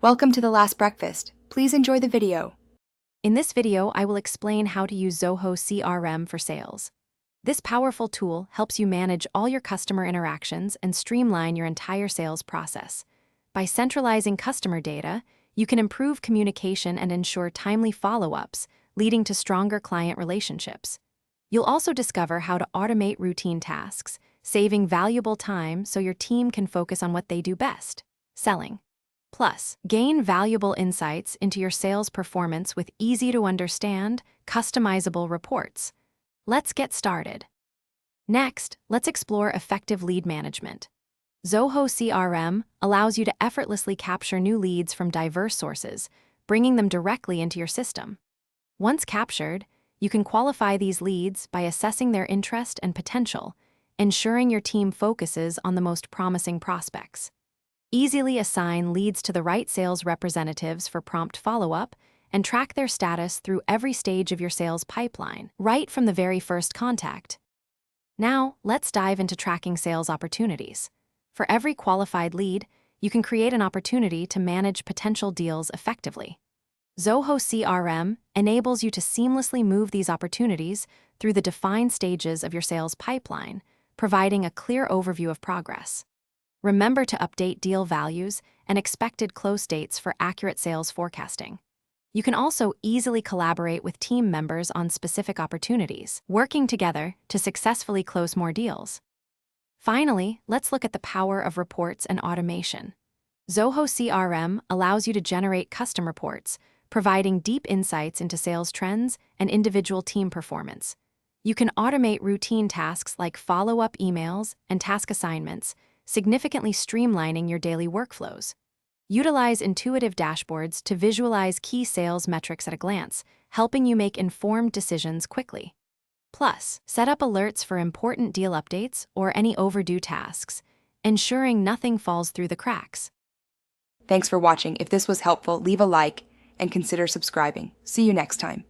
Welcome to The Last Breakfast. Please enjoy the video. In this video, I will explain how to use Zoho CRM for sales. This powerful tool helps you manage all your customer interactions and streamline your entire sales process. By centralizing customer data, you can improve communication and ensure timely follow-ups, leading to stronger client relationships. You'll also discover how to automate routine tasks, saving valuable time so your team can focus on what they do best: selling. Plus, gain valuable insights into your sales performance with easy-to-understand, customizable reports. Let's get started. Next, let's explore effective lead management. Zoho CRM allows you to effortlessly capture new leads from diverse sources, bringing them directly into your system. Once captured, you can qualify these leads by assessing their interest and potential, ensuring your team focuses on the most promising prospects. Easily assign leads to the right sales representatives for prompt follow-up and track their status through every stage of your sales pipeline, right from the very first contact. Now, let's dive into tracking sales opportunities. For every qualified lead, you can create an opportunity to manage potential deals effectively. Zoho CRM enables you to seamlessly move these opportunities through the defined stages of your sales pipeline, providing a clear overview of progress. Remember to update deal values and expected close dates for accurate sales forecasting. You can also easily collaborate with team members on specific opportunities, working together to successfully close more deals. Finally, let's look at the power of reports and automation. Zoho CRM allows you to generate custom reports, providing deep insights into sales trends and individual team performance. You can automate routine tasks like follow-up emails and task assignments, significantly streamlining your daily workflows. Utilize intuitive dashboards to visualize key sales metrics at a glance, helping you make informed decisions quickly. Plus, set up alerts for important deal updates or any overdue tasks, ensuring nothing falls through the cracks. Thanks for watching. If this was helpful, leave a like and consider subscribing. See you next time.